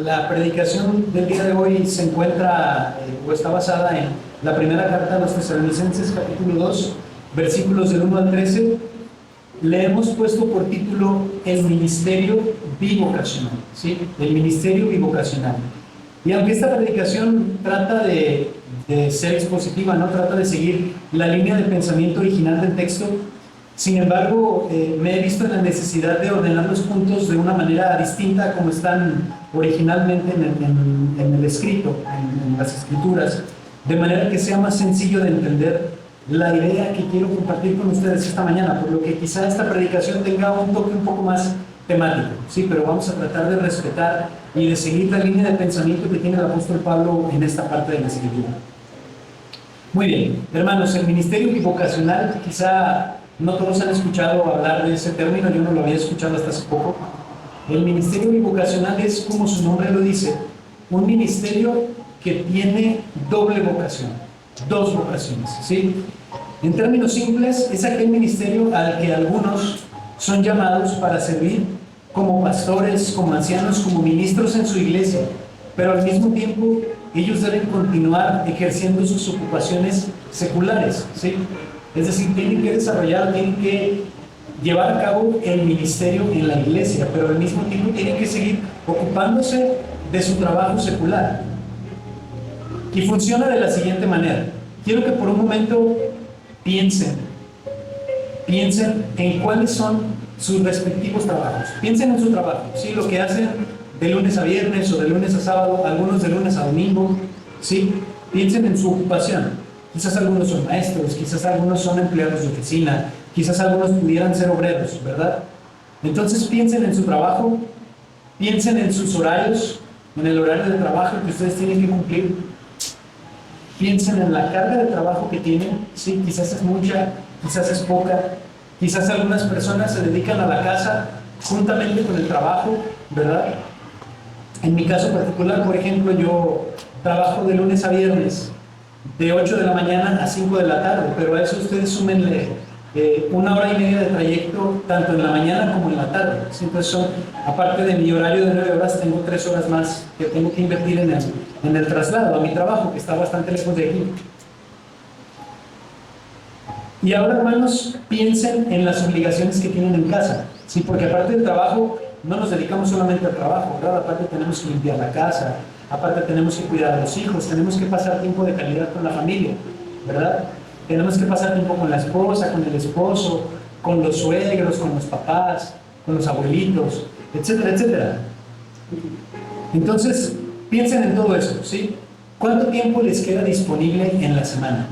La predicación del día de hoy se encuentra o está basada en la primera carta a los Tesalonicenses, capítulo 2, versículos del 1 al 13. Le hemos puesto por título el ministerio bivocacional, ¿sí? El ministerio bivocacional. Y aunque esta predicación trata de ser expositiva, no trata de seguir la línea de pensamiento original del texto, sin embargo, me he visto en la necesidad de ordenar los puntos de una manera distinta a como están originalmente en el escrito, en las escrituras, de manera que sea más sencillo de entender la idea que quiero compartir con ustedes esta mañana, por lo que quizá esta predicación tenga un toque un poco más temático, sí, pero vamos a tratar de respetar y de seguir la línea de pensamiento que tiene el apóstol Pablo en esta parte de la escritura. Muy bien, hermanos, el ministerio bivocacional, quizá no todos han escuchado hablar de ese término, yo no lo había escuchado hasta hace poco. El ministerio bivocacional es, como su nombre lo dice, un ministerio que tiene doble vocación, dos vocaciones, ¿sí? En términos simples, es aquel ministerio al que algunos son llamados para servir como pastores, como ancianos, como ministros en su iglesia, pero al mismo tiempo ellos deben continuar ejerciendo sus ocupaciones seculares, ¿sí? Es decir, tienen que desarrollar, tienen que llevar a cabo el ministerio en la iglesia, pero al mismo tiempo tienen que seguir ocupándose de su trabajo secular. Y funciona de la siguiente manera. Quiero que por un momento piensen en cuáles son sus respectivos trabajos. Piensen en su trabajo, ¿sí? Lo que hacen de lunes a viernes o de lunes a sábado, algunos de lunes a domingo, ¿sí? Piensen en su ocupación. Quizás algunos son maestros, quizás algunos son empleados de oficina, quizás algunos pudieran ser obreros, ¿verdad? Entonces piensen en su trabajo, piensen en sus horarios, en el horario de trabajo que ustedes tienen que cumplir. Piensen en la carga de trabajo que tienen, sí, quizás es mucha, quizás es poca, quizás algunas personas se dedican a la casa juntamente con el trabajo, ¿verdad? En mi caso particular, por ejemplo, yo trabajo de lunes a viernes, de 8 de la mañana a 5 de la tarde, pero a eso ustedes súmenle 1 hora y media de trayecto, tanto en la mañana como en la tarde. Entonces son, aparte de mi horario de 9 horas, tengo 3 horas más que tengo que invertir en el traslado a mi trabajo, que está bastante lejos de aquí. Y ahora, hermanos, piensen en las obligaciones que tienen en casa, ¿sí? Porque aparte del trabajo, no nos dedicamos solamente al trabajo, ¿verdad? Aparte tenemos que limpiar la casa, aparte tenemos que cuidar a los hijos, tenemos que pasar tiempo de calidad con la familia, ¿verdad? Tenemos que pasar tiempo con la esposa, con el esposo, con los suegros, con los papás, con los abuelitos, etcétera, etcétera. Entonces, piensen en todo eso, ¿sí? ¿Cuánto tiempo les queda disponible en la semana?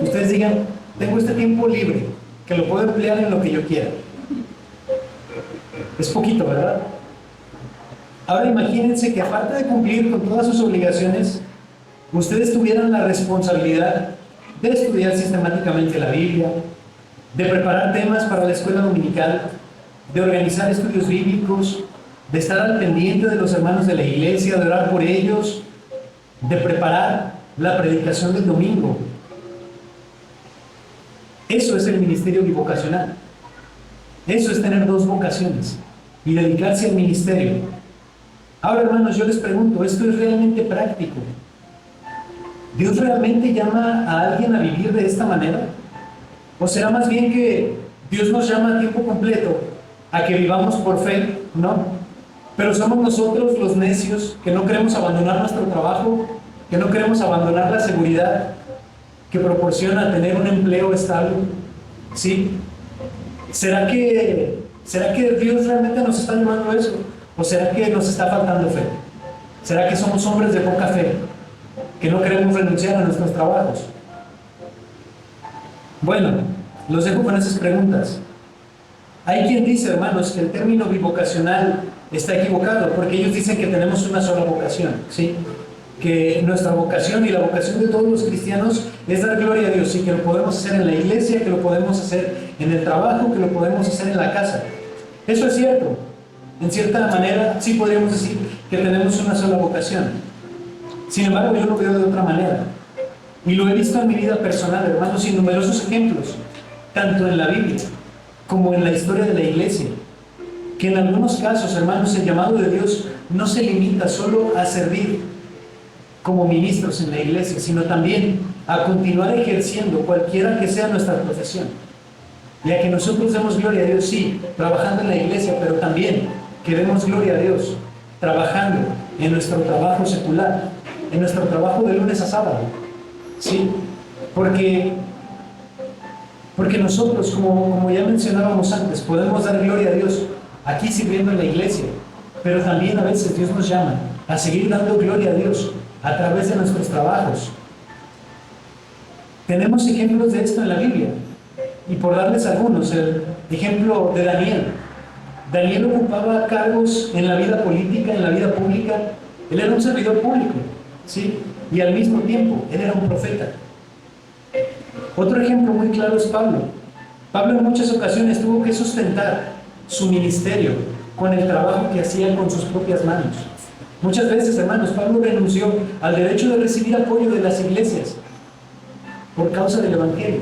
Ustedes digan, tengo este tiempo libre, que lo puedo emplear en lo que yo quiera. Es poquito, ¿verdad? Ahora imagínense que aparte de cumplir con todas sus obligaciones, ustedes tuvieran la responsabilidad de estudiar sistemáticamente la Biblia, de preparar temas para la escuela dominical, de organizar estudios bíblicos, de estar al pendiente de los hermanos de la iglesia, de orar por ellos, de preparar la predicación del domingo. Eso es el ministerio bivocacional. Eso es tener dos vocaciones y dedicarse al ministerio. Ahora, hermanos, yo les pregunto, ¿esto es realmente práctico? ¿Dios realmente llama a alguien a vivir de esta manera? ¿O será más bien que Dios nos llama a tiempo completo a que vivamos por fe? No. Pero somos nosotros los necios que no queremos abandonar nuestro trabajo, que no queremos abandonar la seguridad que proporciona tener un empleo estable. ¿Sí? ¿Será que Dios realmente nos está llamando a eso? ¿O será que nos está faltando fe? ¿Será que somos hombres de poca fe, que no queremos renunciar a nuestros trabajos? Bueno, los dejo con esas preguntas. Hay quien dice, hermanos, que el término bivocacional está equivocado, porque ellos dicen que tenemos una sola vocación, ¿sí? Que nuestra vocación y la vocación de todos los cristianos es dar gloria a Dios, y que lo podemos hacer en la iglesia, que lo podemos hacer en el trabajo, que lo podemos hacer en la casa. Eso es cierto. En cierta manera, sí podríamos decir que tenemos una sola vocación. Sin embargo, yo lo veo de otra manera. Y lo he visto en mi vida personal, hermanos, y numerosos ejemplos, tanto en la Biblia como en la historia de la iglesia, que en algunos casos, hermanos, el llamado de Dios no se limita solo a servir como ministros en la iglesia, sino también a continuar ejerciendo cualquiera que sea nuestra profesión. Y a que nosotros demos gloria a Dios, sí, trabajando en la iglesia, pero también que demos gloria a Dios trabajando en nuestro trabajo secular, en nuestro trabajo de lunes a sábado, ¿sí? Porque nosotros, como ya mencionábamos antes, podemos dar gloria a Dios aquí sirviendo en la iglesia, pero también a veces Dios nos llama a seguir dando gloria a Dios a través de nuestros trabajos. Tenemos ejemplos de esto en la Biblia, y por darles algunos, el ejemplo de Daniel. Daniel ocupaba cargos en la vida política, en la vida pública. Él era un servidor público, ¿sí? Y al mismo tiempo, él era un profeta. Otro ejemplo muy claro es Pablo. Pablo en muchas ocasiones tuvo que sustentar su ministerio con el trabajo que hacía con sus propias manos. Muchas veces, hermanos, Pablo renunció al derecho de recibir apoyo de las iglesias por causa del evangelio.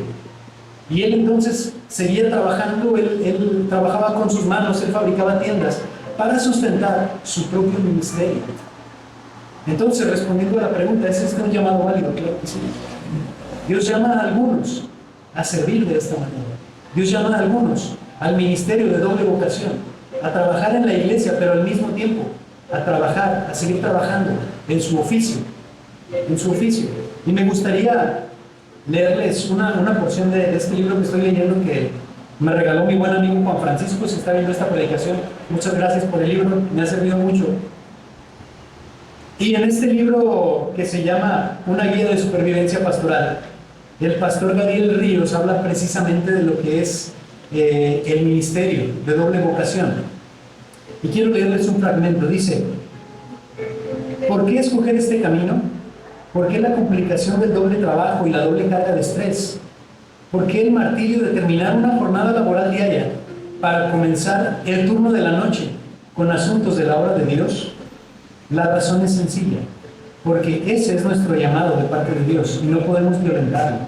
Y él entonces seguía trabajando, él trabajaba con sus manos, él fabricaba tiendas para sustentar su propio ministerio. Entonces, respondiendo a la pregunta, ¿es este un llamado válido? Claro que sí. Dios llama a algunos a servir de esta manera. Dios llama a algunos al ministerio de doble vocación, a trabajar en la iglesia, pero al mismo tiempo a trabajar, a seguir trabajando en su oficio, Y me gustaría leerles una porción de este libro que estoy leyendo que me regaló mi buen amigo Juan Francisco. Si está viendo esta predicación, muchas gracias por el libro, me ha servido mucho. Y en este libro, que se llama Una guía de supervivencia pastoral, el pastor Gabriel Ríos habla precisamente de lo que es el ministerio de doble vocación. Y quiero leerles un fragmento. Dice: ¿por qué escoger este camino? ¿Por qué la complicación del doble trabajo y la doble carga de estrés? ¿Por qué el martirio de terminar una jornada laboral diaria para comenzar el turno de la noche con asuntos de la obra de Dios? La razón es sencilla, porque ese es nuestro llamado de parte de Dios y no podemos violentarlo.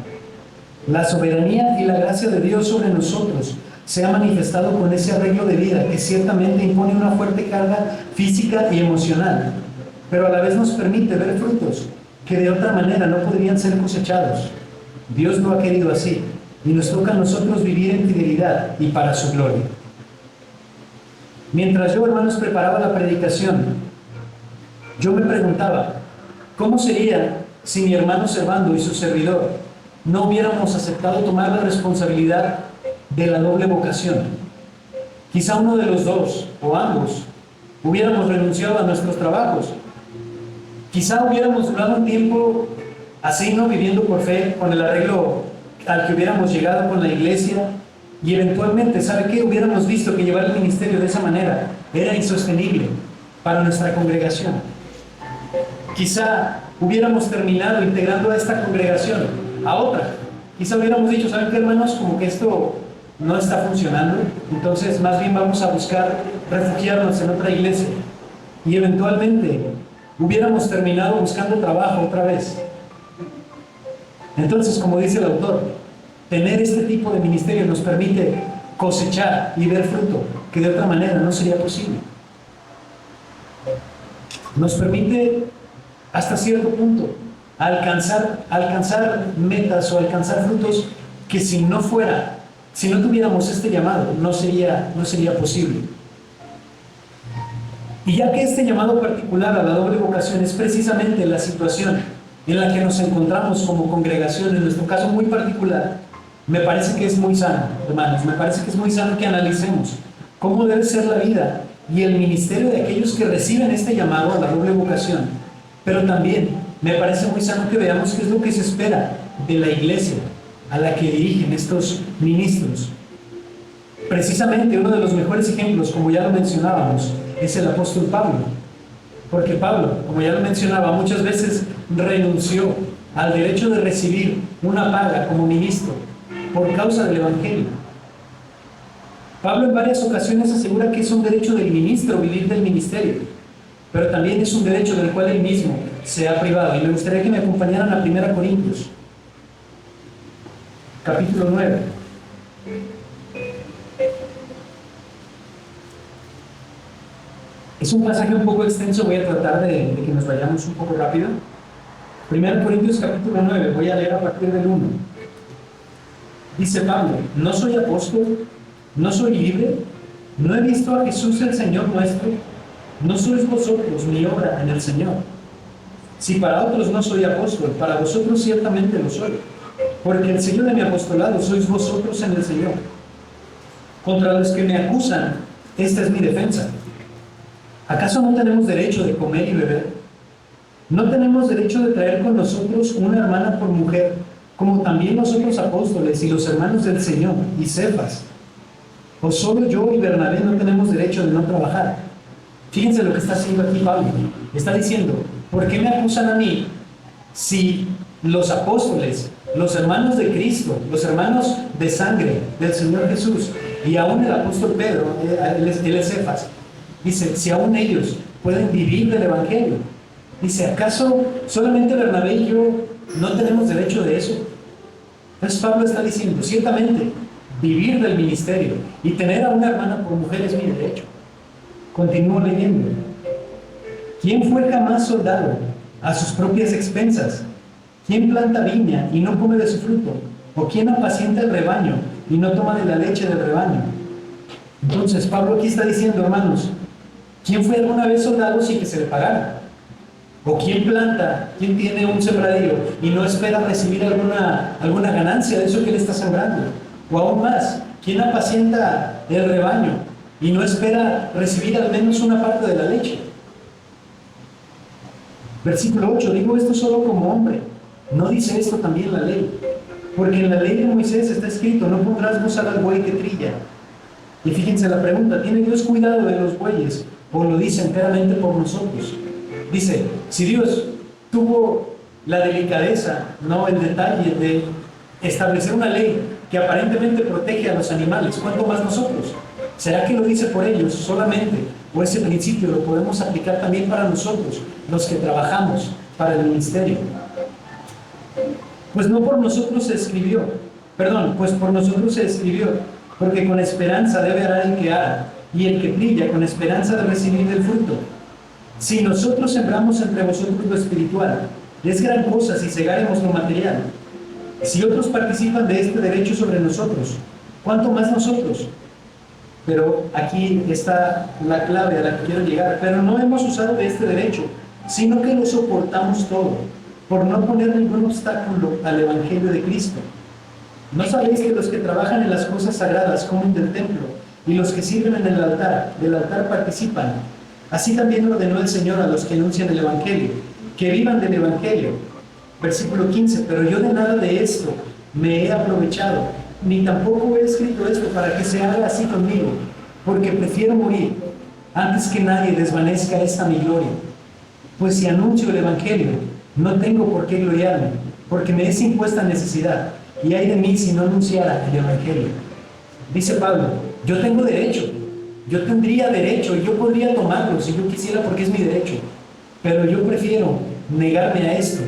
La soberanía y la gracia de Dios sobre nosotros se ha manifestado con ese arreglo de vida que ciertamente impone una fuerte carga física y emocional, pero a la vez nos permite ver frutos que de otra manera no podrían ser cosechados. Dios lo ha querido así, y nos toca a nosotros vivir en fidelidad y para su gloria. Mientras yo, hermanos, preparaba la predicación, yo me preguntaba, ¿cómo sería si mi hermano Servando y su servidor no hubiéramos aceptado tomar la responsabilidad de la doble vocación? Quizá uno de los dos, o ambos, hubiéramos renunciado a nuestros trabajos. Quizá hubiéramos durado un tiempo así, ¿no?, viviendo por fe, con el arreglo al que hubiéramos llegado con la iglesia, y eventualmente, ¿sabe qué? Hubiéramos visto que llevar el ministerio de esa manera era insostenible para nuestra congregación. Quizá hubiéramos terminado integrando a esta congregación a otra. Quizá hubiéramos dicho, ¿saben qué, hermanos? Como que esto no está funcionando, entonces más bien vamos a buscar refugiarnos en otra iglesia. Y eventualmente hubiéramos terminado buscando trabajo otra vez. Entonces, como dice el autor, tener este tipo de ministerio nos permite cosechar y ver fruto que de otra manera no sería posible. Nos permite hasta cierto punto alcanzar metas o alcanzar frutos que si no tuviéramos este llamado, no sería posible. Y ya que este llamado particular a la doble vocación es precisamente la situación en la que nos encontramos como congregación, en nuestro caso muy particular, me parece que es muy sano, hermanos, me parece que es muy sano que analicemos cómo debe ser la vida y el ministerio de aquellos que reciben este llamado a la doble vocación. Pero también me parece muy sano que veamos qué es lo que se espera de la iglesia a la que dirigen estos ministros. Precisamente uno de los mejores ejemplos, como ya lo mencionábamos, es el apóstol Pablo. Porque Pablo, como ya lo mencionaba, muchas veces renunció al derecho de recibir una paga como ministro por causa del evangelio. Pablo en varias ocasiones asegura que es un derecho del ministro vivir del ministerio, pero también es un derecho del cual él mismo se ha privado. Y me gustaría que me acompañaran a 1 Corintios, capítulo 9. Es un pasaje un poco extenso, voy a tratar de que nos vayamos un poco rápido. 1 Corintios capítulo 9, voy a leer a partir del 1. Dice Pablo: no soy apóstol, no soy libre, no he visto a Jesús el Señor nuestro, no sois vosotros mi obra en el Señor. Si para otros no soy apóstol, para vosotros ciertamente lo soy, porque el sello de mi apostolado sois vosotros en el Señor. Contra los que me acusan, esta es mi defensa. ¿Acaso no tenemos derecho de comer y beber? ¿No tenemos derecho de traer con nosotros una hermana por mujer, como también los otros apóstoles y los hermanos del Señor y Cefas? ¿O solo yo y Bernabé no tenemos derecho de no trabajar? Fíjense lo que está haciendo aquí Pablo. Está diciendo: ¿por qué me acusan a mí si los apóstoles, los hermanos de Cristo, los hermanos de sangre del Señor Jesús, y aún el apóstol Pedro, él es Cefas, dice, si aún ellos pueden vivir del Evangelio? Dice, ¿acaso solamente Bernabé y yo no tenemos derecho de eso? Entonces Pablo está diciendo, ciertamente, vivir del ministerio y tener a una hermana por mujer es mi derecho. Continúo leyendo. ¿Quién fue jamás soldado a sus propias expensas? ¿Quién planta viña y no come de su fruto? ¿O quién apacienta el rebaño y no toma de la leche del rebaño? Entonces Pablo aquí está diciendo, hermanos, ¿quién fue alguna vez soldado sin que se le pagara? ¿O quién planta, quién tiene un sembradío y no espera recibir alguna ganancia de eso que él está sembrando? O aún más, ¿quién apacienta el rebaño y no espera recibir al menos una parte de la leche? Versículo 8, digo esto solo como hombre. ¿No dice esto también la ley? Porque en la ley de Moisés está escrito, no pondrás bozal al buey que trilla. Y fíjense la pregunta, ¿tiene Dios cuidado de los bueyes o lo dice enteramente por nosotros? Dice, si Dios tuvo la delicadeza, no el detalle de establecer una ley que aparentemente protege a los animales, ¿cuánto más nosotros? ¿Será que lo dice por ellos solamente? ¿O ese principio lo podemos aplicar también para nosotros, los que trabajamos para el ministerio? Pues no por nosotros se escribió, pues por nosotros se escribió, porque con esperanza debe arar el que ara, y el que brilla con esperanza de recibir del fruto. Si nosotros sembramos entre vosotros lo espiritual, es gran cosa si cegaremos lo material. Si otros participan de este derecho sobre nosotros, ¿cuánto más nosotros? Pero aquí está la clave a la que quiero llegar. Pero no hemos usado de este derecho, sino que lo soportamos todo, por no poner ningún obstáculo al Evangelio de Cristo. ¿No sabéis que los que trabajan en las cosas sagradas comen del templo, y los que sirven en el altar, del altar participan? Así también ordenó el Señor a los que anuncian el Evangelio, que vivan del Evangelio. Versículo 15, pero yo de nada de esto me he aprovechado, ni tampoco he escrito esto para que se haga así conmigo, porque prefiero morir antes que nadie desvanezca esta mi gloria. Pues si anuncio el Evangelio, no tengo por qué gloriarme, porque me es impuesta necesidad, y ay de mí si no anunciara el Evangelio. Dice Pablo, yo tengo derecho, yo tendría derecho, y yo podría tomarlo si yo quisiera porque es mi derecho, pero yo prefiero negarme a esto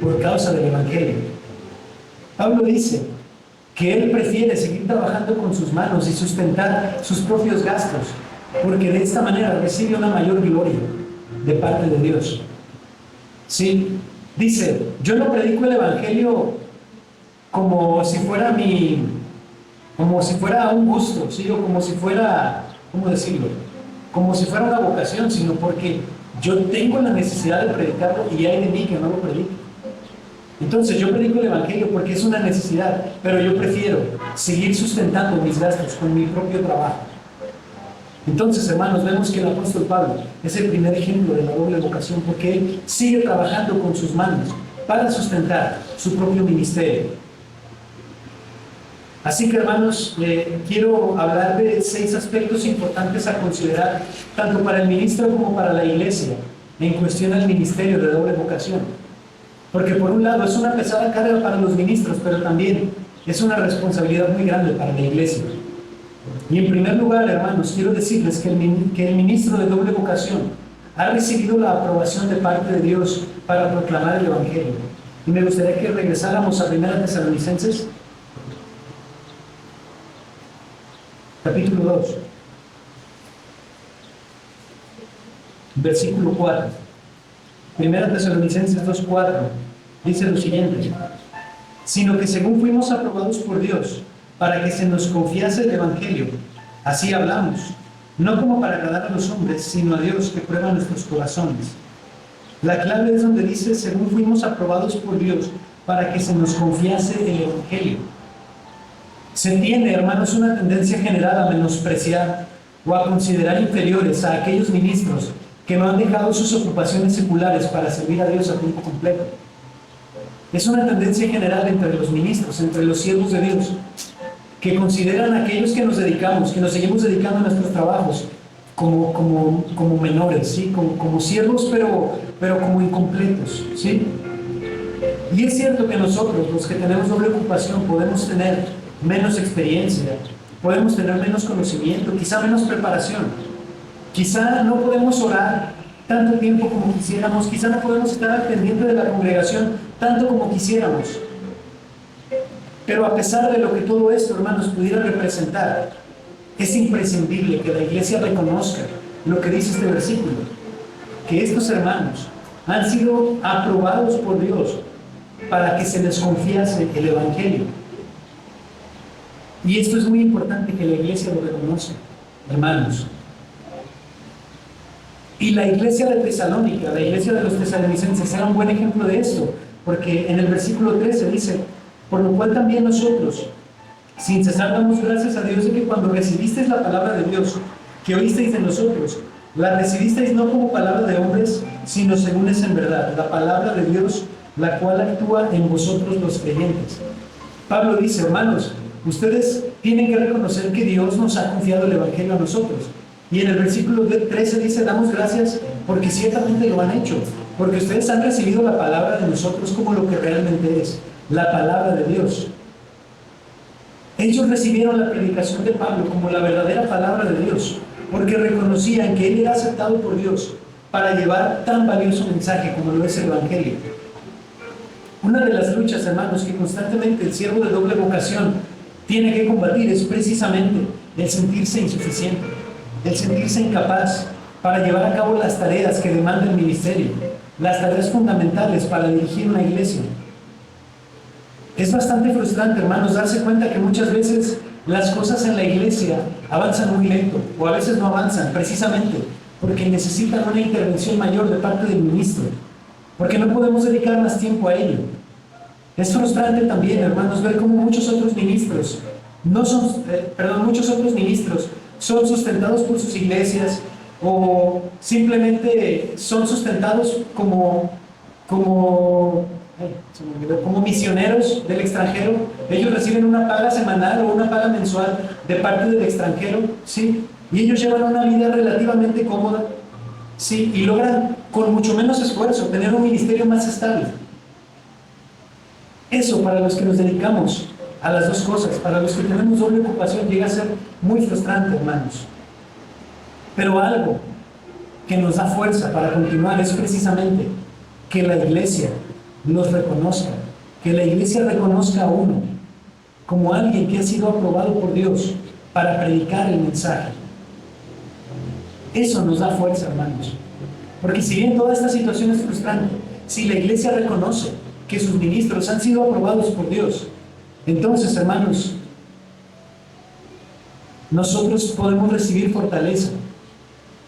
por causa del Evangelio. Pablo dice que él prefiere seguir trabajando con sus manos y sustentar sus propios gastos, porque de esta manera recibe una mayor gloria de parte de Dios. Sí, dice, yo no predico el Evangelio como si fuera un gusto, ¿sí? O como si fuera, ¿cómo decirlo? Como si fuera una vocación, sino porque yo tengo la necesidad de predicarlo y hay de mí que no lo predique. Entonces yo predico el Evangelio porque es una necesidad, pero yo prefiero seguir sustentando mis gastos con mi propio trabajo. Entonces, hermanos, vemos que el apóstol Pablo es el primer ejemplo de la doble vocación, porque él sigue trabajando con sus manos para sustentar su propio ministerio. Así que, hermanos, quiero hablar de 6 aspectos importantes a considerar, tanto para el ministro como para la iglesia, en cuestión al ministerio de doble vocación. Porque por un lado es una pesada carga para los ministros, pero también es una responsabilidad muy grande para la iglesia. Y en primer lugar, hermanos, quiero decirles que el ministro de doble vocación ha recibido la aprobación de parte de Dios para proclamar el Evangelio. Y me gustaría que regresáramos a 1 Tesalonicenses, capítulo 2. versículo 4. Primera Tesalonicenses 2:4 dice lo siguiente: sino que según fuimos aprobados por Dios para que se nos confiase el Evangelio, así hablamos, no como para agradar a los hombres, sino a Dios que prueba nuestros corazones. La clave es donde dice, según fuimos aprobados por Dios para que se nos confiase el Evangelio. Se tiene, hermanos, una tendencia general a menospreciar o a considerar inferiores a aquellos ministros que no han dejado sus ocupaciones seculares para servir a Dios a tiempo completo. Es una tendencia general entre los ministros, entre los siervos de Dios, que consideran a aquellos que nos dedicamos, que nos seguimos dedicando a nuestros trabajos, como menores, ¿sí? Como siervos, pero como incompletos, ¿sí? Y es cierto que nosotros, los que tenemos doble ocupación, podemos tener menos experiencia, podemos tener menos conocimiento, quizá menos preparación, quizá no podemos orar tanto tiempo como quisiéramos, quizá no podemos estar al pendiente de la congregación tanto como quisiéramos. Pero a pesar de lo que todo esto, hermanos, pudiera representar, es imprescindible que la iglesia reconozca lo que dice este versículo, que estos hermanos han sido aprobados por Dios para que se les confiase el Evangelio. Y esto es muy importante que la iglesia lo reconozca, hermanos. Y la iglesia de Tesalónica, la iglesia de los tesalonicenses, era un buen ejemplo de esto, porque en el versículo 13 dice: por lo cual también nosotros, sin cesar, damos gracias a Dios de que cuando recibisteis la palabra de Dios, que oísteis de nosotros, la recibisteis no como palabra de hombres, sino según es en verdad, la palabra de Dios, la cual actúa en vosotros los creyentes. Pablo dice: hermanos, ustedes tienen que reconocer que Dios nos ha confiado el Evangelio a nosotros. Y en el versículo 13 dice: damos gracias porque ciertamente lo han hecho, porque ustedes han recibido la palabra de nosotros como lo que realmente es, la palabra de Dios. Ellos recibieron la predicación de Pablo como la verdadera palabra de Dios, porque reconocían que él era aceptado por Dios para llevar tan valioso mensaje como lo es el Evangelio. Una de las luchas, hermanos, que constantemente el siervo de doble vocación tiene que combatir es precisamente el sentirse insuficiente, el sentirse incapaz para llevar a cabo las tareas que demanda el ministerio, las tareas fundamentales para dirigir una iglesia. Es bastante frustrante, hermanos, darse cuenta que muchas veces las cosas en la iglesia avanzan muy lento, o a veces no avanzan, precisamente porque necesitan una intervención mayor de parte del ministro, porque no podemos dedicar más tiempo a ello. Es frustrante también, hermanos, ver cómo muchos otros ministros son sustentados por sus iglesias, o simplemente son sustentados como misioneros del extranjero. Ellos reciben una paga semanal o una paga mensual de parte del extranjero, ¿sí? Y ellos llevan una vida relativamente cómoda, ¿sí? Y logran con mucho menos esfuerzo tener un ministerio más estable. Eso, para los que nos dedicamos a las dos cosas, para los que tenemos doble ocupación, llega a ser muy frustrante, hermanos. Pero algo que nos da fuerza para continuar es precisamente que la iglesia nos reconozca, que la iglesia reconozca a uno como alguien que ha sido aprobado por Dios para predicar el mensaje. Eso nos da fuerza, hermanos, porque si bien toda esta situación es frustrante, si la iglesia reconoce que sus ministros han sido aprobados por Dios, entonces, hermanos, nosotros podemos recibir fortaleza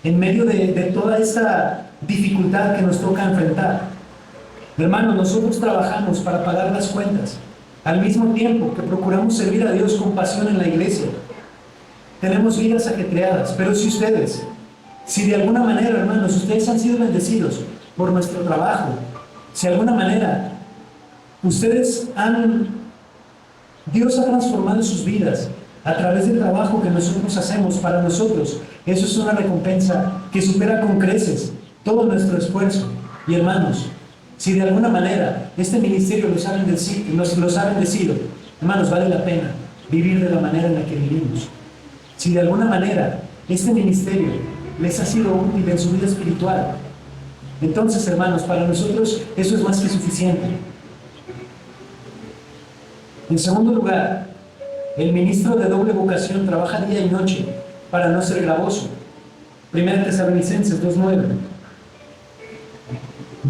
en medio de toda esta dificultad que nos toca enfrentar. Hermanos, nosotros trabajamos para pagar las cuentas, al mismo tiempo que procuramos servir a Dios con pasión en la iglesia. Tenemos vidas ajetreadas, pero si de alguna manera, hermanos, ustedes han sido bendecidos por nuestro trabajo, si de alguna manera Dios ha transformado sus vidas a través del trabajo que nosotros hacemos para nosotros, eso es una recompensa que supera con creces todo nuestro esfuerzo. Y hermanos, si de alguna manera este ministerio los ha bendecido, hermanos, vale la pena vivir de la manera en la que vivimos. Si de alguna manera este ministerio les ha sido útil en su vida espiritual, entonces, hermanos, para nosotros eso es más que suficiente. En segundo lugar, el ministro de doble vocación trabaja día y noche para no ser gravoso. Primera Tesalonicenses 2:9.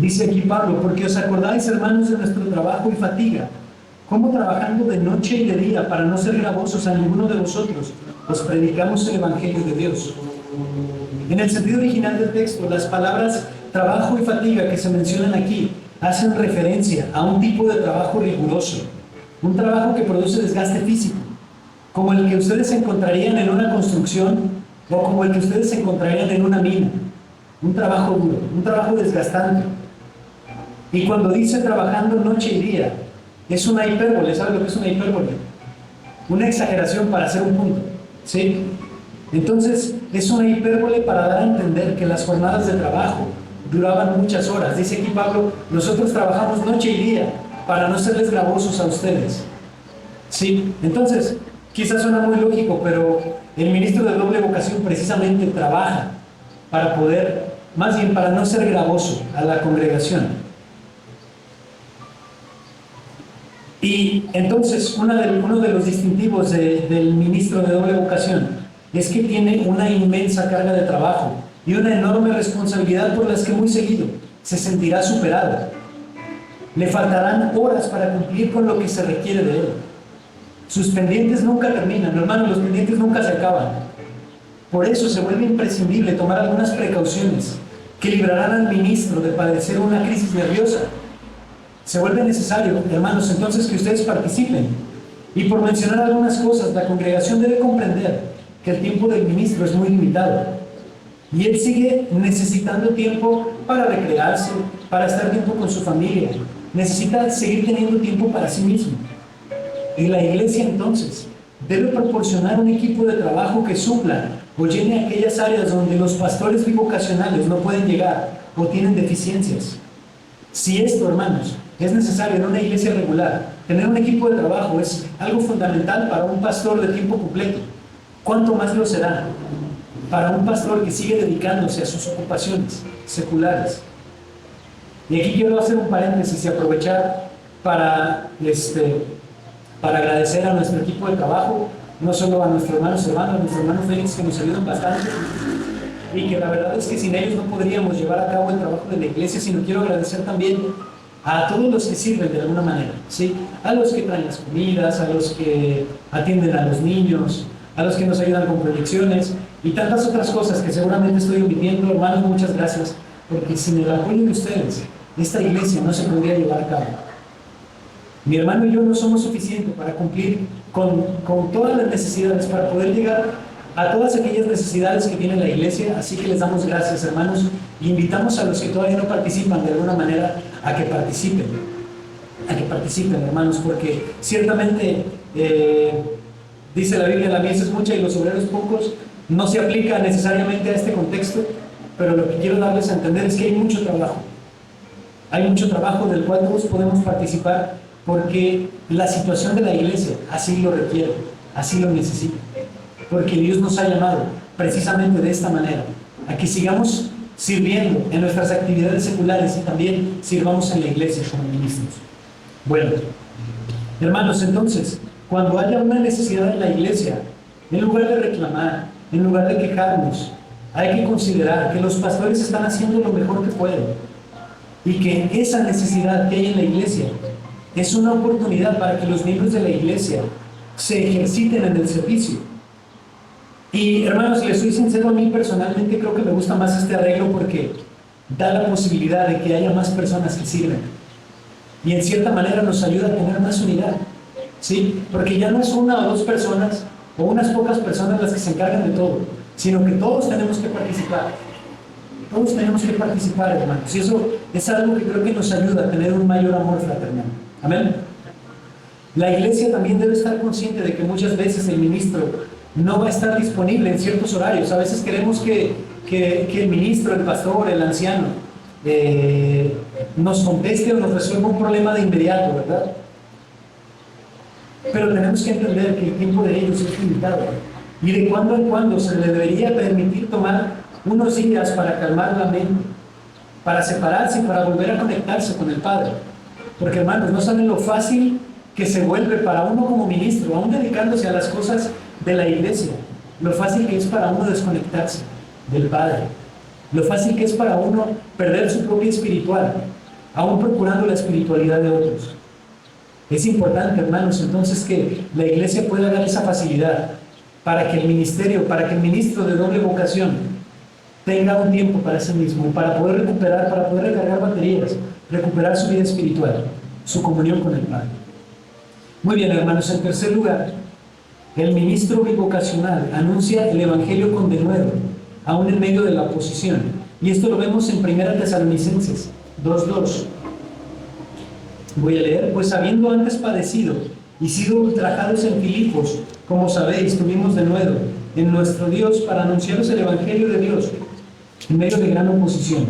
Dice aquí Pablo, porque os acordáis, hermanos, de nuestro trabajo y fatiga, como trabajando de noche y de día para no ser gravosos a ninguno de vosotros, os predicamos el Evangelio de Dios. En el sentido original del texto, las palabras trabajo y fatiga que se mencionan aquí hacen referencia a un tipo de trabajo riguroso, un trabajo que produce desgaste físico, como el que ustedes encontrarían en una construcción o como el que ustedes encontrarían en una mina. Un trabajo duro, un trabajo desgastante. Y cuando dice trabajando noche y día, es una hipérbole. ¿Sabe lo que es una hipérbole? Una exageración para hacer un punto, ¿sí? Entonces, es una hipérbole para dar a entender que las jornadas de trabajo duraban muchas horas. Dice aquí Pablo, nosotros trabajamos noche y día para no serles gravosos a ustedes, ¿sí? Entonces, quizás suena muy lógico, pero el ministro de doble vocación precisamente trabaja para poder, más bien para no ser gravoso a la congregación. Y entonces uno de los distintivos del ministro de doble vocación es que tiene una inmensa carga de trabajo y una enorme responsabilidad por las que muy seguido se sentirá superado. Le faltarán horas para cumplir con lo que se requiere de él. Sus pendientes nunca terminan, hermanos, los pendientes nunca se acaban. Por eso se vuelve imprescindible tomar algunas precauciones que librarán al ministro de padecer una crisis nerviosa. Se vuelve necesario, hermanos, entonces que ustedes participen. Y por mencionar algunas cosas, la congregación debe comprender que el tiempo del ministro es muy limitado. Y él sigue necesitando tiempo para recrearse, para estar tiempo con su familia. Necesita seguir teniendo tiempo para sí mismo. Y la iglesia entonces debe proporcionar un equipo de trabajo que supla o llene aquellas áreas donde los pastores bivocacionales no pueden llegar o tienen deficiencias. Si esto, hermanos, es necesario en una iglesia regular, tener un equipo de trabajo es algo fundamental para un pastor de tiempo completo. ¿Cuánto más lo será para un pastor que sigue dedicándose a sus ocupaciones seculares? Y aquí quiero hacer un paréntesis y aprovechar para agradecer a nuestro equipo de trabajo, no solo a nuestro hermano Félix, que nos ayudan bastante, y que la verdad es que sin ellos no podríamos llevar a cabo el trabajo de la iglesia, sino quiero agradecer también a todos los que sirven de alguna manera, ¿sí? A los que traen las comidas, a los que atienden a los niños, a los que nos ayudan con proyecciones y tantas otras cosas que seguramente estoy omitiendo. Hermanos, muchas gracias, porque sin el apoyo de ustedes, esta iglesia no se podría llevar a cabo. Mi hermano y yo no somos suficientes para cumplir con todas las necesidades, para poder llegar a todas aquellas necesidades que tiene la iglesia, así que les damos gracias, hermanos, e invitamos a los que todavía no participan de alguna manera a que participen, hermanos, porque ciertamente dice la Biblia, la mies es mucha y los obreros pocos. No se aplica necesariamente a este contexto, pero lo que quiero darles a entender es que hay mucho trabajo del cual todos podemos participar, porque la situación de la iglesia así lo requiere, así lo necesita, porque Dios nos ha llamado precisamente de esta manera, a que sigamos sirviendo en nuestras actividades seculares y también sirvamos en la iglesia como ministros. Bueno, hermanos, entonces, cuando haya una necesidad en la iglesia, en lugar de reclamar, en lugar de quejarnos, hay que considerar que los pastores están haciendo lo mejor que pueden y que esa necesidad que hay en la iglesia es una oportunidad para que los miembros de la iglesia se ejerciten en el servicio. Y hermanos, si les soy sincero, a mí personalmente creo que me gusta más este arreglo porque da la posibilidad de que haya más personas que sirven y en cierta manera nos ayuda a tener más unidad, ¿sí? Porque ya no es una o dos personas o unas pocas personas las que se encargan de todo, sino que todos tenemos que participar. Todos tenemos que participar, hermanos, y eso es algo que creo que nos ayuda a tener un mayor amor fraternal. Amén. La iglesia también debe estar consciente de que muchas veces el ministro no va a estar disponible en ciertos horarios. A veces queremos que el ministro, el pastor, el anciano nos conteste o nos resuelva un problema de inmediato, ¿verdad? Pero tenemos que entender que el tiempo de ellos es limitado y de cuando en cuando se le debería permitir tomar unos días para calmar la mente, para separarse y para volver a conectarse con el Padre. Porque, hermanos, no saben lo fácil que se vuelve para uno como ministro, aún dedicándose a las cosas de la iglesia, lo fácil que es para uno desconectarse del Padre. lo fácil que es para uno perder su propia espiritual, aún procurando la espiritualidad de otros. Es importante, hermanos, entonces que la iglesia pueda dar esa facilidad para que el ministerio, para que el ministro de doble vocación tenga un tiempo para sí mismo, para poder recuperar, para poder recargar baterías, recuperar su vida espiritual, su comunión con el Padre. Muy bien, hermanos, en tercer lugar, el ministro bivocacional anuncia el evangelio con denuedo, aún en medio de la oposición. Y esto lo vemos en 1 Tesalonicenses 2:2. Voy a leer: pues habiendo antes padecido y sido ultrajados en Filipos, como sabéis, tuvimos denuedo en nuestro Dios para anunciaros el evangelio de Dios en medio de gran oposición.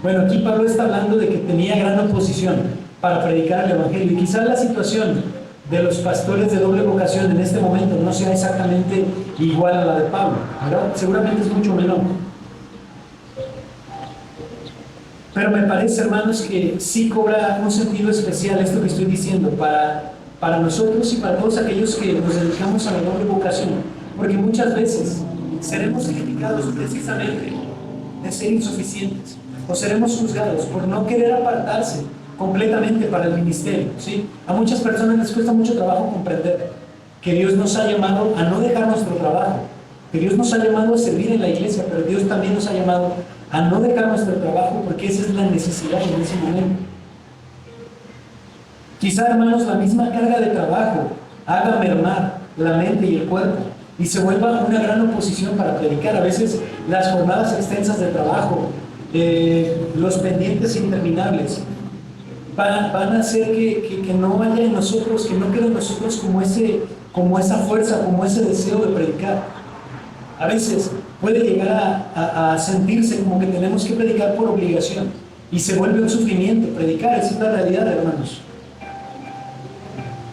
Bueno, aquí Pablo está hablando de que tenía gran oposición para predicar el evangelio, y quizás la situación de los pastores de doble vocación en este momento no sea exactamente igual a la de Pablo, ¿verdad? Seguramente es mucho menor. Pero me parece, hermanos, que sí cobra un sentido especial esto que estoy diciendo para nosotros y para todos aquellos que nos dedicamos a la doble vocación, porque muchas veces seremos criticados precisamente de ser insuficientes, o seremos juzgados por no querer apartarse completamente para el ministerio, ¿sí? A muchas personas les cuesta mucho trabajo comprender que Dios nos ha llamado a no dejar nuestro trabajo, que Dios nos ha llamado a servir en la iglesia, pero Dios también nos ha llamado a no dejar nuestro trabajo, porque esa es la necesidad en ese momento. Quizá, hermanos, la misma carga de trabajo haga mermar la mente y el cuerpo y se vuelva una gran oposición para predicar. A veces las jornadas extensas de trabajo, los pendientes interminables, van a hacer que no haya en nosotros, que no quede en nosotros como esa fuerza, como ese deseo de predicar. A veces puede llegar a sentirse como que tenemos que predicar por obligación y se vuelve un sufrimiento predicar. Esa es la realidad, hermanos.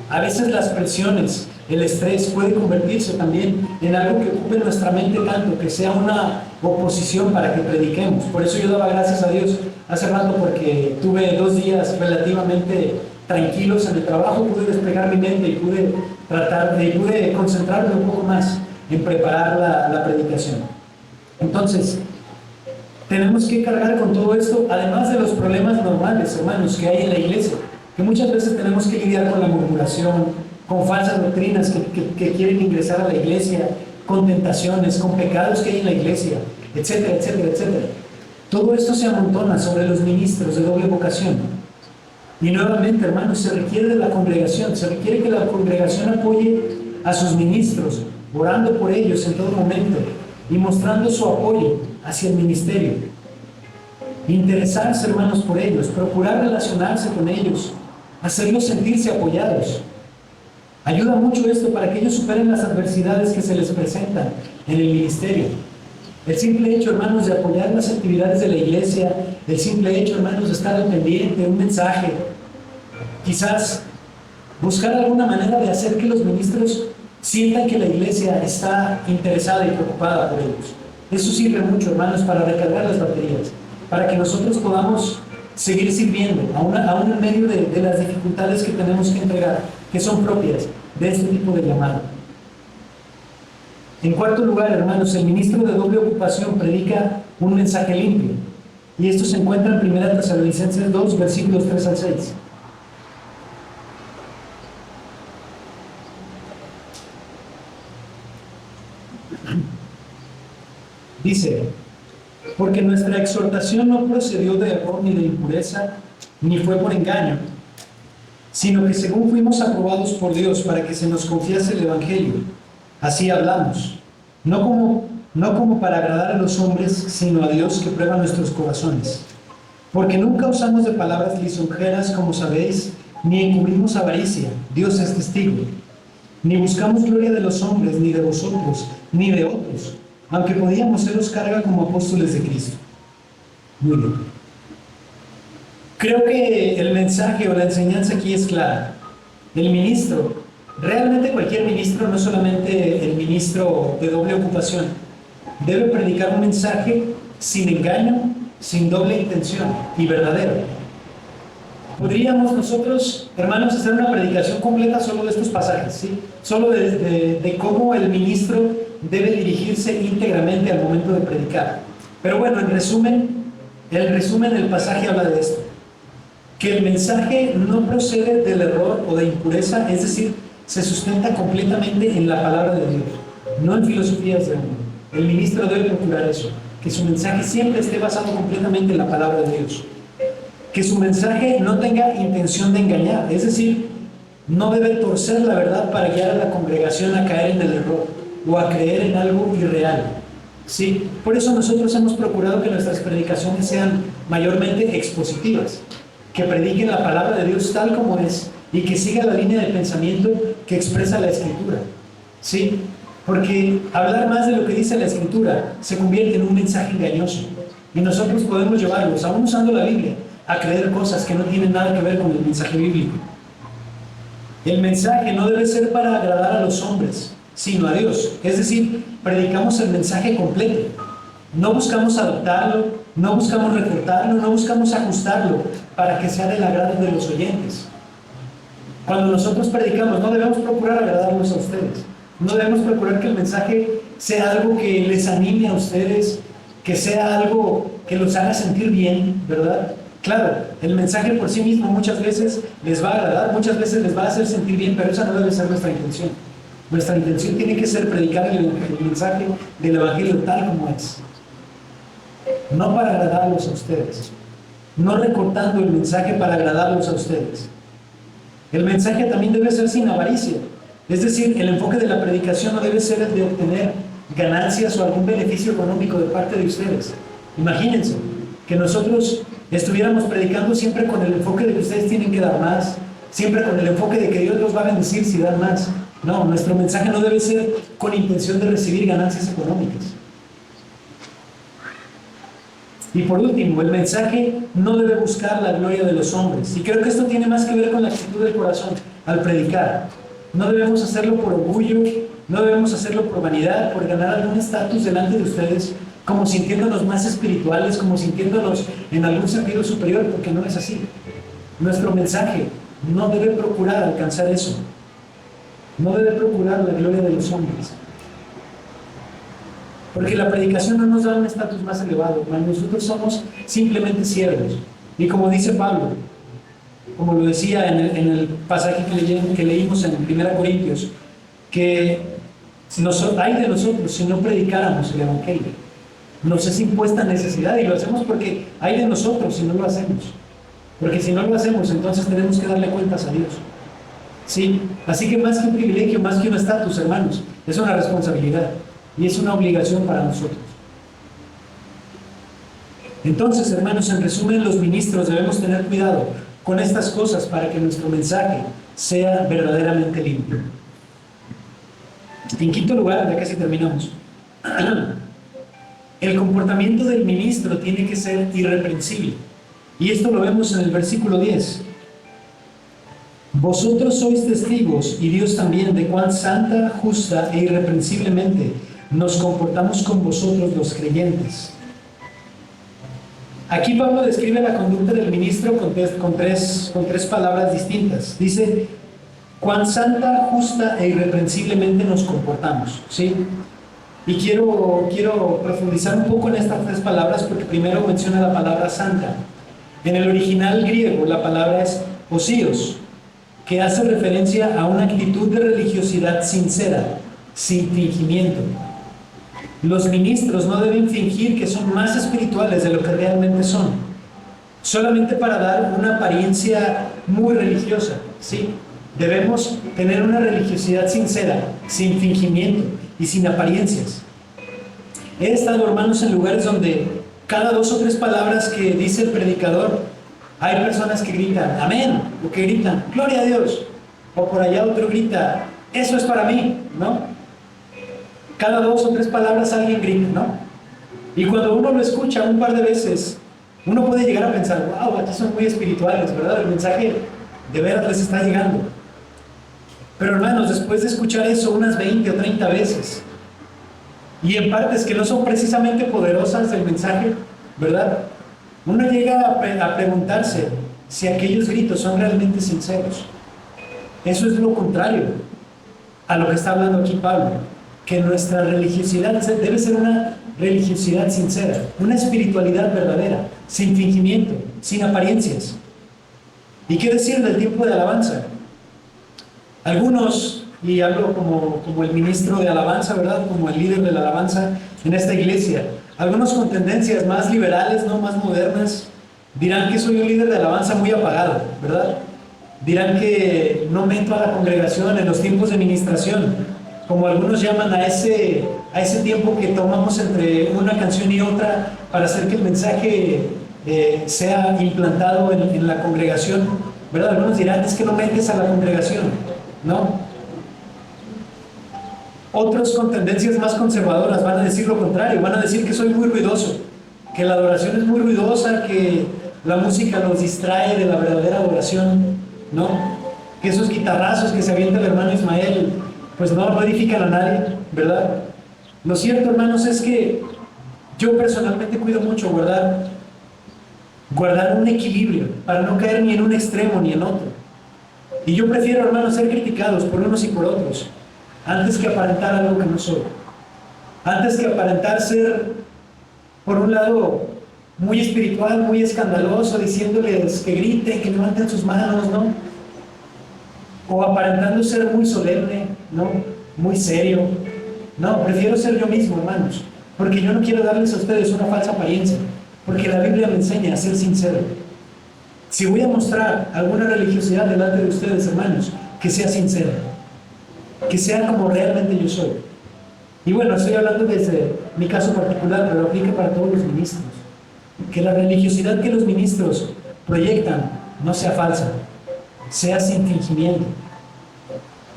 A veces las presiones, el estrés puede convertirse también en algo que ocupe nuestra mente tanto, que sea una oposición para que prediquemos. Por eso yo daba gracias a Dios hace rato, porque tuve 2 días relativamente tranquilos en el trabajo, pude despegar mi mente y pude concentrarme un poco más en preparar la predicación. Entonces, tenemos que cargar con todo esto, además de los problemas normales, hermanos, que hay en la iglesia, que muchas veces tenemos que lidiar con la murmuración, con falsas doctrinas que quieren ingresar a la iglesia, con tentaciones, con pecados que hay en la iglesia, etcétera, etcétera, etcétera. Todo esto se amontona sobre los ministros de doble vocación. Y nuevamente, hermanos, se requiere de la congregación, se requiere que la congregación apoye a sus ministros, orando por ellos en todo momento y mostrando su apoyo hacia el ministerio. Interesarse, hermanos, por ellos, procurar relacionarse con ellos, hacerlos sentirse apoyados. Ayuda mucho esto para que ellos superen las adversidades que se les presentan en el ministerio. El simple hecho, hermanos, de apoyar las actividades de la iglesia, el simple hecho, hermanos, de estar al pendiente de un mensaje, quizás buscar alguna manera de hacer que los ministros sientan que la iglesia está interesada y preocupada por ellos. Eso sirve mucho, hermanos, para recargar las baterías, para que nosotros podamos seguir sirviendo, aún en medio de las dificultades que tenemos que entregar, que son propias de este tipo de llamado. En cuarto lugar, hermanos, el ministro de doble ocupación predica un mensaje limpio, y esto se encuentra en 1 Tesalonicenses 2, versículos 3 al 6. Dice: porque nuestra exhortación no procedió de error ni de impureza, ni fue por engaño, sino que según fuimos aprobados por Dios para que se nos confiase el evangelio, así hablamos, no como para agradar a los hombres, sino a Dios que prueba nuestros corazones. Porque nunca usamos de palabras lisonjeras, como sabéis, ni encubrimos avaricia, Dios es testigo, ni buscamos gloria de los hombres, ni de vosotros, ni de otros, aunque podíamos seros carga como apóstoles de Cristo. Muy bien. Creo que el mensaje o la enseñanza aquí es clara. El ministro, realmente cualquier ministro, no solamente el ministro de doble ocupación, debe predicar un mensaje sin engaño, sin doble intención y verdadero. Podríamos nosotros, hermanos, hacer una predicación completa solo de estos pasajes, ¿sí? Solo de cómo el ministro debe dirigirse íntegramente al momento de predicar. Pero bueno, el resumen del pasaje habla de esto, que el mensaje no procede del error o de impureza, es decir, se sustenta completamente en la palabra de Dios, no en filosofías de hombre. El ministro debe procurar eso, que su mensaje siempre esté basado completamente en la palabra de Dios, que su mensaje no tenga intención de engañar, es decir, no debe torcer la verdad para guiar a la congregación a caer en el error o a creer en algo irreal. ¿Sí? Por eso nosotros hemos procurado que nuestras predicaciones sean mayormente expositivas, que prediquen la palabra de Dios tal como es y que siga la línea de pensamiento que expresa la Escritura. ¿Sí? Porque hablar más de lo que dice la Escritura se convierte en un mensaje engañoso y nosotros podemos llevarlos, aún usando la Biblia, a creer cosas que no tienen nada que ver con el mensaje bíblico. El mensaje no debe ser para agradar a los hombres, sino a Dios. Es decir, predicamos el mensaje completo. No buscamos adaptarlo, no buscamos recortarlo, no buscamos ajustarlo para que sea del agrado de los oyentes. Cuando nosotros predicamos, no debemos procurar agradarlos a ustedes. No debemos procurar que el mensaje sea algo que les anime a ustedes, que sea algo que los haga sentir bien, ¿verdad? Claro, el mensaje por sí mismo muchas veces les va a agradar, muchas veces les va a hacer sentir bien, pero esa no debe ser nuestra intención. Nuestra intención tiene que ser predicar el mensaje del Evangelio tal como es. No para agradarlos a ustedes, no recortando el mensaje para agradarlos a ustedes. El mensaje también debe ser sin avaricia, es decir, el enfoque de la predicación no debe ser el de obtener ganancias o algún beneficio económico de parte de ustedes. Imagínense que nosotros estuviéramos predicando siempre con el enfoque de que ustedes tienen que dar más, siempre con el enfoque de que Dios los va a bendecir si dan más. No, nuestro mensaje no debe ser con intención de recibir ganancias económicas. Y por último, el mensaje no debe buscar la gloria de los hombres. Y creo que esto tiene más que ver con la actitud del corazón al predicar. No debemos hacerlo por orgullo, no debemos hacerlo por vanidad, por ganar algún estatus delante de ustedes, como sintiéndonos más espirituales, como sintiéndonos en algún sentido superior, porque no es así. Nuestro mensaje no debe procurar alcanzar eso. No debe procurar la gloria de los hombres. Porque la predicación no nos da un estatus más elevado, nosotros somos simplemente siervos. Y como dice Pablo, como lo decía en el pasaje que leímos en 1 Corintios, que hay de nosotros si no predicáramos el Evangelio. Nos es impuesta necesidad y lo hacemos porque hay de nosotros si no lo hacemos. Porque si no lo hacemos, entonces tenemos que darle cuentas a Dios. ¿Sí? Así que más que un privilegio, más que un estatus, hermanos, es una responsabilidad y es una obligación para nosotros. Entonces, hermanos, en resumen, los ministros debemos tener cuidado con estas cosas para que nuestro mensaje sea verdaderamente limpio. En quinto lugar, ya casi terminamos, el comportamiento del ministro tiene que ser irreprensible. Y esto lo vemos en el versículo 10. Vosotros sois testigos, y Dios también, de cuán santa, justa e irreprensiblemente nos comportamos con vosotros los creyentes. Aquí Pablo describe la conducta del ministro con tres palabras distintas. Dice, cuán santa, justa e irreprensiblemente nos comportamos. ¿Sí? Y quiero profundizar un poco en estas tres palabras porque primero menciona la palabra santa. En el original griego la palabra es osíos, que hace referencia a una actitud de religiosidad sincera, sin fingimiento. Los ministros no deben fingir que son más espirituales de lo que realmente son, solamente para dar una apariencia muy religiosa, ¿sí? Debemos tener una religiosidad sincera, sin fingimiento y sin apariencias. He estado, hermanos, en lugares donde cada 2 o 3 palabras que dice el predicador, hay personas que gritan, amén, o que gritan, gloria a Dios, o por allá otro grita, eso es para mí, ¿no? Cada 2 o 3 palabras alguien grita, ¿no? Y cuando uno lo escucha un par de veces, uno puede llegar a pensar, wow, aquí son muy espirituales, ¿verdad? El mensaje de veras les está llegando. Pero hermanos, después de escuchar eso unas 20 o 30 veces, y en partes que no son precisamente poderosas del mensaje, ¿verdad? Uno llega a preguntarse si aquellos gritos son realmente sinceros. Eso es lo contrario a lo que está hablando aquí Pablo, que nuestra religiosidad debe ser una religiosidad sincera, una espiritualidad verdadera, sin fingimiento, sin apariencias. ¿Y qué decir del tiempo de alabanza? Algunos, y hablo como el ministro de alabanza, ¿verdad? Como el líder de la alabanza en esta iglesia, algunos con tendencias más liberales, ¿no? Más modernas, dirán que soy un líder de alabanza muy apagado, ¿verdad? Dirán que no meto a la congregación en los tiempos de ministración, como algunos llaman a ese tiempo que tomamos entre una canción y otra para hacer que el mensaje sea implantado en la congregación, ¿verdad? Algunos dirán, es que no metes a la congregación, ¿no? Otros con tendencias más conservadoras van a decir lo contrario, van a decir que soy muy ruidoso, que la adoración es muy ruidosa, que la música nos distrae de la verdadera adoración, ¿no? Que esos guitarrazos que se avienta el hermano Ismael, pues no edifican a nadie, ¿verdad? Lo cierto, hermanos, es que yo personalmente cuido mucho guardar un equilibrio para no caer ni en un extremo ni en otro. Y yo prefiero, hermanos, ser criticados por unos y por otros, antes que aparentar algo que no soy. Antes que aparentar ser, por un lado, muy espiritual, muy escandaloso, diciéndoles que griten, que levanten sus manos, ¿no? O aparentando ser muy solemne, ¿no? Muy serio. No, prefiero ser yo mismo, hermanos, porque yo no quiero darles a ustedes una falsa apariencia, porque la Biblia me enseña a ser sincero. Si voy a mostrar alguna religiosidad delante de ustedes, hermanos, que sea sincera, que sea como realmente yo soy. Y bueno, estoy hablando desde mi caso particular, pero aplica para todos los ministros. Que la religiosidad que los ministros proyectan no sea falsa, sea sin fingimiento.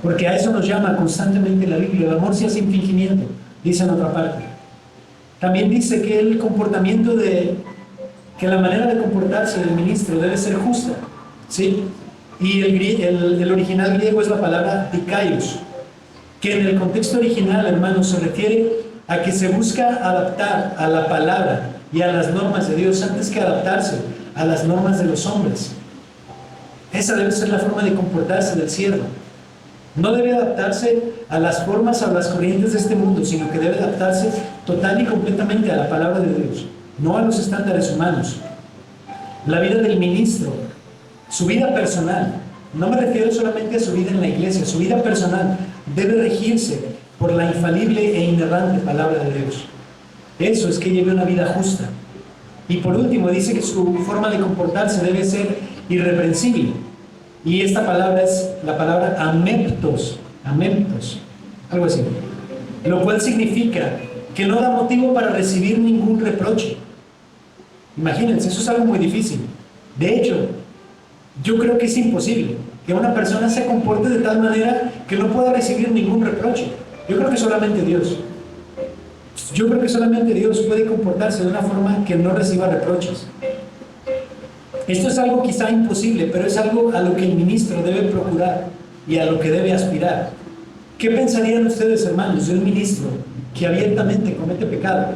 Porque a eso nos llama constantemente la Biblia. El amor sea sin fingimiento, dice en otra parte. También dice que el comportamiento que la manera de comportarse del ministro debe ser justa, ¿sí? Y el original griego es la palabra dikaios, que en el contexto original, hermanos, se refiere a que se busca adaptar a la palabra y a las normas de Dios antes que adaptarse a las normas de los hombres. Esa debe ser la forma de comportarse del siervo. No debe adaptarse a las formas, a las corrientes de este mundo, sino que debe adaptarse total y completamente a la palabra de Dios, no a los estándares humanos. La vida del ministro, su vida personal, no me refiero solamente a su vida en la iglesia, su vida personal debe regirse por la infalible e inerrante palabra de Dios. Eso es que lleve una vida justa. Y por último, dice que su forma de comportarse debe ser irreprensible. Y esta palabra es la palabra ameptos, algo así. Lo cual significa que no da motivo para recibir ningún reproche. Imagínense, eso es algo muy difícil. De hecho, yo creo que es imposible que una persona se comporte de tal manera que no pueda recibir ningún reproche. Yo creo que solamente Dios. Yo creo que solamente Dios puede comportarse de una forma que no reciba reproches. Esto es algo quizá imposible, pero es algo a lo que el ministro debe procurar y a lo que debe aspirar. ¿Qué pensarían ustedes, hermanos, de un ministro que abiertamente comete pecado?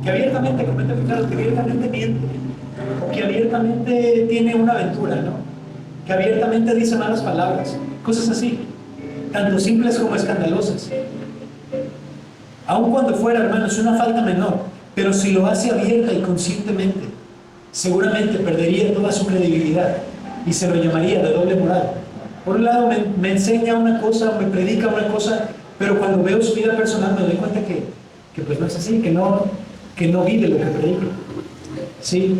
Que abiertamente comete pecado, que abiertamente miente, o que abiertamente tiene una aventura, ¿no? Que abiertamente dice malas palabras, cosas así, tanto simples como escandalosas. Aun cuando fuera, hermanos, una falta menor, pero si lo hace abierta y conscientemente, seguramente perdería toda su credibilidad y se lo llamaría de doble moral. Por un lado me enseña una cosa, me predica una cosa, pero cuando veo su vida personal me doy cuenta que pues no es así, que no vive lo que predica. ¿Sí?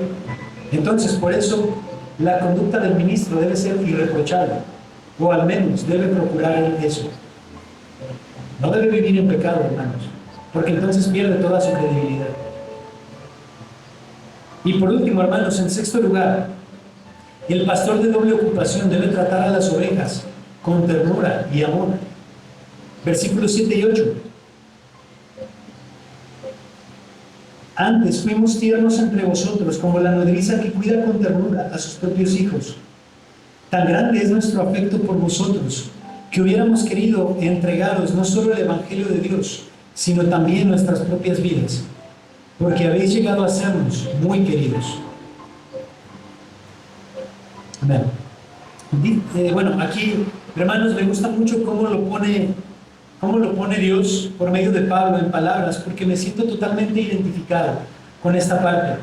Entonces, por eso la conducta del ministro debe ser irreprochable, o al menos debe procurar eso. No debe vivir en pecado, hermanos, porque entonces pierde toda su credibilidad. Y por último, hermanos, en sexto lugar, el pastor de doble ocupación debe tratar a las ovejas con ternura y amor. Versículos 7 y 8. Antes fuimos tiernos entre vosotros, como la nodriza que cuida con ternura a sus propios hijos. Tan grande es nuestro afecto por vosotros, que hubiéramos querido entregaros no solo el Evangelio de Dios, sino también nuestras propias vidas, porque habéis llegado a sernos muy queridos. Amén. Bueno, aquí, hermanos, me gusta mucho cómo cómo lo pone Dios por medio de Pablo en palabras, porque me siento totalmente identificado con esta parte.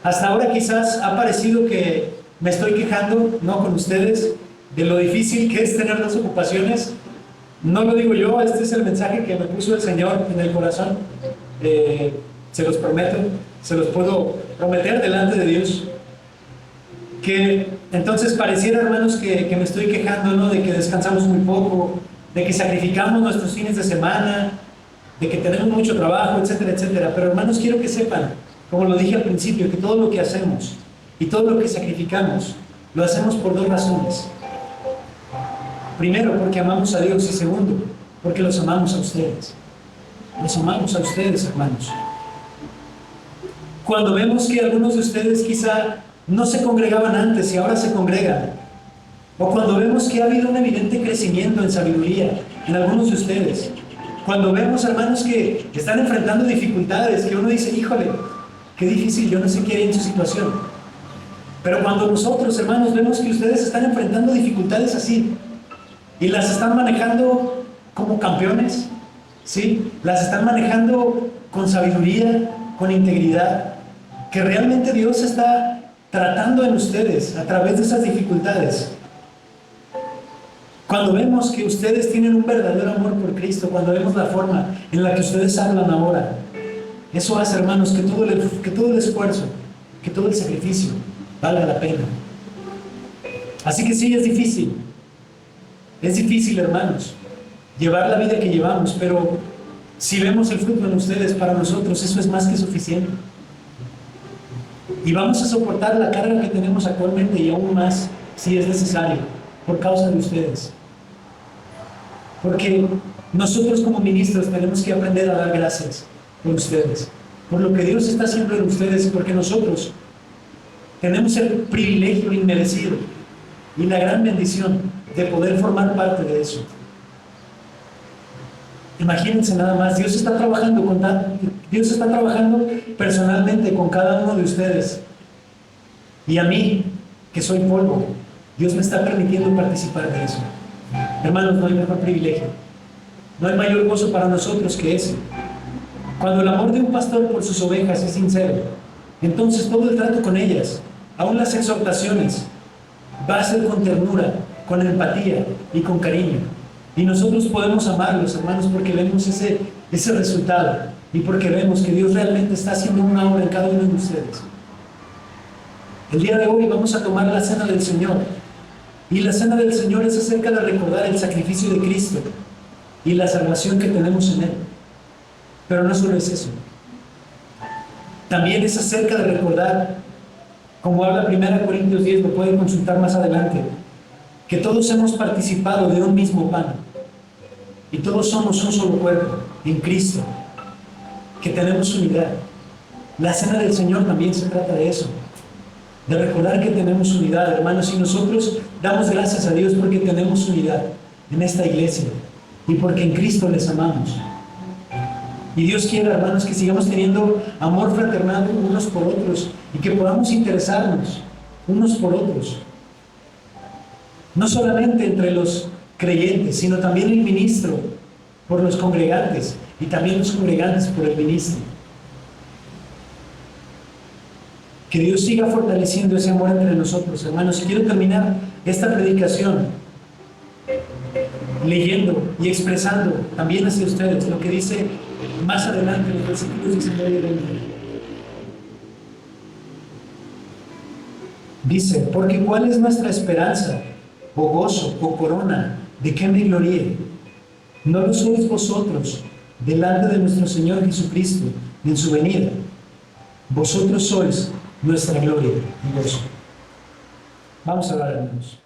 Hasta ahora quizás ha parecido que me estoy quejando, no con ustedes, de lo difícil que es tener dos ocupaciones. No lo digo yo, este es el mensaje que me puso el Señor en el corazón. Se los prometo, se los puedo prometer delante de Dios. Que entonces pareciera, hermanos, que me estoy quejando, ¿no? De que descansamos muy poco, de que sacrificamos nuestros fines de semana, de que tenemos mucho trabajo, etcétera, etcétera. Pero hermanos, quiero que sepan, como lo dije al principio, que todo lo que hacemos y todo lo que sacrificamos, lo hacemos por dos razones. Primero, porque amamos a Dios, y segundo, porque los amamos a ustedes. Los amamos a ustedes, hermanos. Cuando vemos que algunos de ustedes quizá no se congregaban antes y ahora se congregan, o cuando vemos que ha habido un evidente crecimiento en sabiduría en algunos de ustedes, cuando vemos, hermanos, que están enfrentando dificultades, que uno dice, híjole, qué difícil, yo no sé qué hay en su situación. Pero cuando nosotros, hermanos, vemos que ustedes están enfrentando dificultades así, y las están manejando como campeones, ¿sí? Las están manejando con sabiduría, con integridad, que realmente Dios está tratando en ustedes a través de esas dificultades. Cuando vemos que ustedes tienen un verdadero amor por Cristo, cuando vemos la forma en la que ustedes hablan ahora, eso hace, hermanos, que todo el esfuerzo, que todo el sacrificio valga la pena. Así que sí, es difícil. Es difícil, hermanos, llevar la vida que llevamos, pero si vemos el fruto en ustedes, para nosotros eso es más que suficiente. Y vamos a soportar la carga que tenemos actualmente y aún más, si es necesario, por causa de ustedes. Porque nosotros como ministros tenemos que aprender a dar gracias por ustedes, por lo que Dios está haciendo en ustedes, y porque nosotros tenemos el privilegio inmerecido y la gran bendición de poder formar parte de eso. Imagínense nada más, Dios está trabajando personalmente con cada uno de ustedes. Y a mí, que soy polvo, Dios me está permitiendo participar de eso. Hermanos, no hay mejor privilegio, no hay mayor gozo para nosotros que ese. Cuando el amor de un pastor por sus ovejas es sincero, entonces todo el trato con ellas, aún las exhortaciones, va a ser con ternura, con empatía y con cariño. Y nosotros podemos amarlos, hermanos, porque vemos ese resultado y porque vemos que Dios realmente está haciendo una obra en cada uno de ustedes. El día de hoy vamos a tomar la cena del Señor. Y la cena del Señor es acerca de recordar el sacrificio de Cristo y la salvación que tenemos en Él. Pero no solo es eso. También es acerca de recordar, como habla 1 Corintios 10, lo pueden consultar más adelante, que todos hemos participado de un mismo pan y todos somos un solo cuerpo en Cristo, que tenemos unidad. La cena del Señor también se trata de eso, de recordar que tenemos unidad, hermanos, y nosotros damos gracias a Dios porque tenemos unidad en esta iglesia y porque en Cristo les amamos. Y Dios quiere, hermanos, que sigamos teniendo amor fraternal unos por otros y que podamos interesarnos unos por otros. No solamente entre los creyentes, sino también el ministro por los congregantes y también los congregantes por el ministro. Que Dios siga fortaleciendo ese amor entre nosotros, hermanos. Y quiero terminar esta predicación leyendo y expresando también hacia ustedes lo que dice más adelante en los versículos 19 y 20. Dice, porque ¿cuál es nuestra esperanza, o gozo, o corona? ¿De qué me gloríe? ¿No lo sois vosotros delante de nuestro Señor Jesucristo en su venida? Vosotros sois nuestra gloria y gozo. Vamos a orar, hermanos.